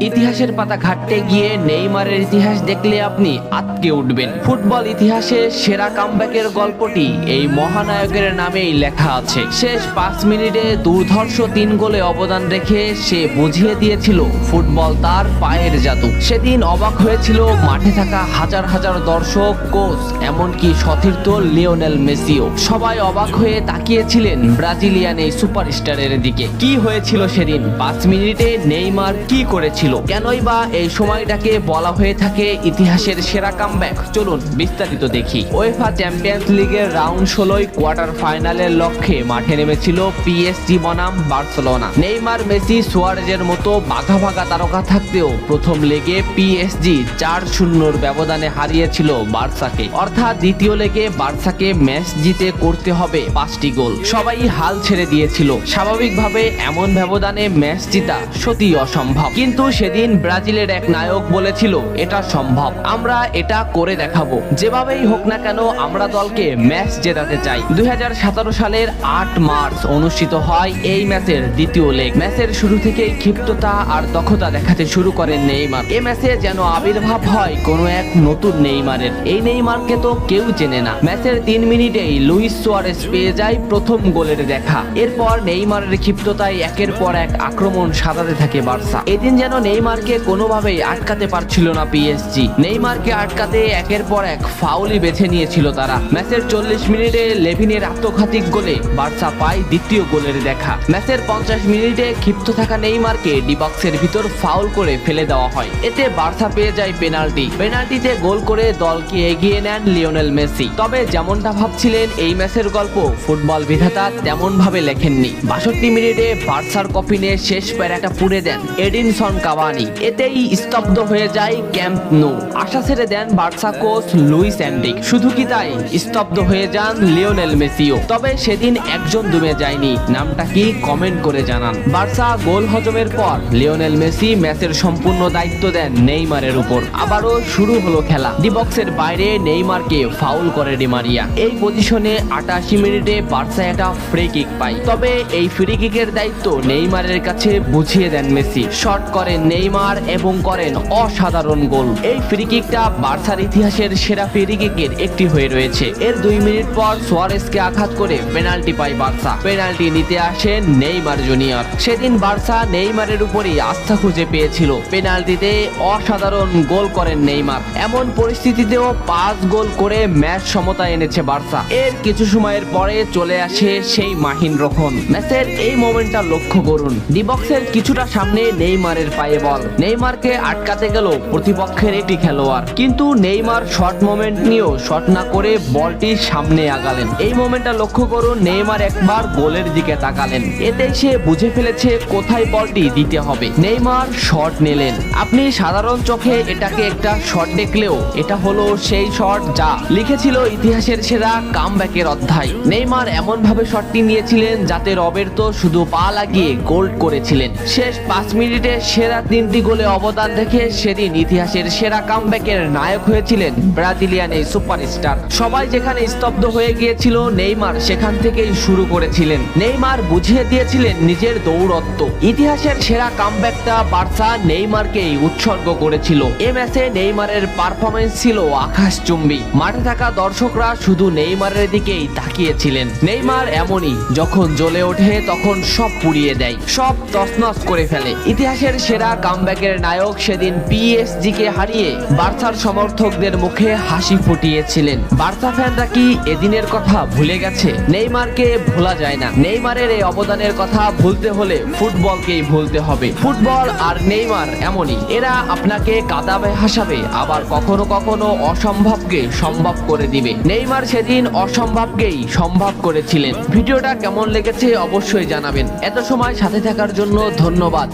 ইতিহাসের পাতা ঘাটতে গিয়ে নেইমারের ইতিহাস দেখলে আপনি আঁতকে উঠবেন। ফুটবল ইতিহাসে সেরা কামব্যাকের গল্পটি এই মহানায়কের নামেই লেখা আছে। শেষ 5 মিনিটে দুর্ধর্ষ 3 গোলে অবদান রেখে সে বুঝিয়ে দিয়েছিল ফুটবল তার পায়ের জাদু। সেদিন অবাক হয়েছিল মাঠে থাকা হাজার হাজার দর্শক, কোচ, এমনকি সতীর্থ লিওনেল মেসিও। সবাই অবাক হয়ে তাকিয়েছিলেন ব্রাজিলিয়ান এই সুপারস্টারের দিকে। কি হয়েছিল সেদিন? 5 মিনিটে নেইমার কি করেছিল? কেনই বা এই সময়টাকে বলা হয়ে থাকে ইতিহাসের সেরা কামব্যাক? চলুন বিস্তারিত দেখি। উয়েফা চ্যাম্পিয়ন্স লিগের রাউন্ড 16 কোয়ার্টার ফাইনালের লক্ষ্যে মাঠে নেমেছিল পিএসজি বনাম বার্সেলোনা। নেইমার, মেসি, সুয়ারেজের মতো বাঘা বাঘা তারকা থাকতেও প্রথম লেগে পিএসজি 4-0 ব্যবধানে হারিয়েছিল বার্সাকে। অর্থাৎ দ্বিতীয় লেগে বার্সাকে ম্যাচ জিতে করতে হবে 5টি গোল। সবাই হাল ছেড়ে দিয়েছিল। স্বাভাবিকভাবে এমন ব্যবধানে ম্যাচ জিতা সত্যি অসম্ভব, কিন্তু সেদিন ব্রাজিলের এক নায়ক বলেছিল এটা সম্ভব, আমরা এটা করে দেখাবো। যেভাবেই হোক না কেন আমরা দলকে ম্যাচ জেতাতে চাই। 2017 সালের 8 মার্চ অনুষ্ঠিত হয় এই ম্যাচের দ্বিতীয় লেগ। ম্যাচের শুরু থেকেই ক্ষিপ্ততা আর দক্ষতা দেখাতে শুরু করেন নেইমার। এই ম্যাচে যেন আবির্ভাব হয় কোনো এক নতুন নেইমারের। এই নেইমারকে তো কেউ চেনে না। ম্যাচের 3 মিনিটেই লুইস সুয়ারেজ পেয়ে যায় প্রথম গোলের দেখা। এরপর নেইমারের ক্ষিপ্ততায় একের পর এক আক্রমণ সাজাতে থাকে বার্সা। এদিন যেন নেইমারকে কোনোভাবেই আটকাতে পারছিল না পিএসজি। নেইমারকে আটকাতে একের পর এক ফাউলই বেছে নিয়েছিল তারা। ম্যাচের 40 মিনিটে লেভিনের আত্মঘাতী গোলে বার্সা পায় দ্বিতীয় গোলের দেখা। ম্যাচের 50 মিনিটে ক্ষিপ্ত থাকা নেইমারকে ডি বক্সের ভিতর ফাউল করে ফেলে দেওয়া হয়। এতে বার্সা পেয়ে যায় পেনাল্টি। পেনাল্টিতে গোল করে দলকে এগিয়ে নেন লিওনেল মেসি। তবে যেমনটা ভাবছিলেন এই ম্যাচের গল্প ফুটবল বিধাতা তেমন ভাবে লেখেননি। 62 মিনিটে বার্সার কফিনে শেষ প্যারাটা পুড়ে দেন এডিনসন কাভানি। এতেই স্তব্ধ হয়ে যায় ক্যাম্প নো। আশা ছেড়ে দেন বার্সা কোচ লুইস এনরিক। শুধু কি তাই, স্তব্ধ হয়ে যান লিওনেল মেসিও। তবে সেদিন একজন দমে যায়নি। নামটা কি কমেন্ট করে জানান। বার্সা গোল হজমের পর লিওনেল মেসি ম্যাচের সম্পূর্ণ দায়িত্ব দেন নেইমারের উপর। আবারও শুরু হলো খেলা। ডি বক্সের বাইরে নেইমারকে ফাউল করে ডি মারিয়া। এই পজিশনে 88 মিনিটে বার্সা একটা ফ্রি কিক পায়। তবে এই ফ্রি কিকের দায়িত্ব নেইমারের কাছে বুঝিয়ে দেন মেসি। শট করেন নেইমার এবং করেন অসাধারণ গোল। এই ফ্রি কিকটা বার্সার ইতিহাসের সেরা ফ্রি কিকের একটি হয়ে রয়েছে। এর 2 মিনিট পর সুয়ারেজকে আঘাত করে পেনাল্টি পায় বার্সা। পেনাল্টি নিতে আসেন নেইমার জুনিয়র। সেদিন বার্সা নেইমারের উপরই আস্থা খুঁজে পেয়েছিল। পেনাল্টিতে অসাধারণ গোল করেন নেইমার। এমন পরিস্থিতিতেও 5 গোল করে ম্যাচ সমতা এনেছে বার্সা। এর কিছু সময়ের পরে চলে আসে সেই মাহিন রক্ষণ। ম্যাচের এই মোমেন্টটা লক্ষ্য করুন। ডি বক্সের কিছুটা সামনে নেইমারের পায়ে বল। নেইমারকে আটকাতে গেল প্রতিপক্ষের একটি খেলোয়াড়, কিন্তু নেইমার শর্ট মোমেন্ট নিয়েও শট না করে বলটি সামনে আগালেন। এই মোমেন্টটা লক্ষ্য করুন। নেইমার একবার গোলের দিকে তাকালেন। এতে সে বুঝে ফেলেছে কোথায় বলটি দিতে হবে। নেইমার শট নিলেন। আপনি সাধারণ চোখে এটাকে একটা শট দেখলেও এটা হলো সেই শট যা লিখেছিল ইতিহাসের সেরা কামব্যাকের অধ্যায়। নেইমার এমন ভাবে শটটি নিয়েছিলেন যাতে রবের্তো শুধু পা লাগিয়ে গোল করেছিলেন। শেষ 5 মিনিটে সেরা 3টি গোলে অবদান রেখে সেদিন ইতিহাসের সেরা কামব্যাকের নায়ক হয়েছিলেন ব্রাজিলিয়ান এই সুপারস্টার। সবাই যেখানে স্তব্ধ হয়ে গিয়েছিল নেইমার সেখান থেকেই শুরু করেছিলেন। নেইমার বুঝিয়ে দিয়েছিলেন নিজের দৌড়ত্ব। ইতিহাসের সেরা কামব্যাকটা বার্সা নেইমারকেই উৎসর্গ করেছিল। এ ম্যাচে নেইমারের পারফরমেন্স ছিল আকাশচুম্বী। মাঠে থাকা দর্শকরা শুধু নেইমারের দিকেই তাকিয়েছিলেন। নেইমার এমনই, যখন জ্বলে ওঠে তখন সব পুড়িয়ে দেয়, সব তছনছ করে ফেলে। ইতিহাসের সেরা কামব্যাকের নায়ক সেদিন পিএসজি কে হারিয়ে বার্সার সমর্থকদের মুখে হাসি ফুটিয়েছিলেন। বার্সা ফ্যানরা কি এদিনের কথা ভুলে গেছে? নেইমারকে ভোলা যায় না। নেইমারের এই অবদানের কথা ভুলতে হলে ফুটবলকেই ভুলতে হবে। ফুটবল আর নেইমার এমনই, এরা আপনাকে কাঁদাবে, হাসাবে, আবার কখনো কখনো অসম্ভবকে সম্ভব করে দিবে। নেইমার সেদিন অসম্ভবকেই সম্ভব করেছিলেন। ভিডিওটা কেমন লেগেছে অবশ্যই জানাবেন। এত সময় সাথে থাকার জন্য ধন্যবাদ।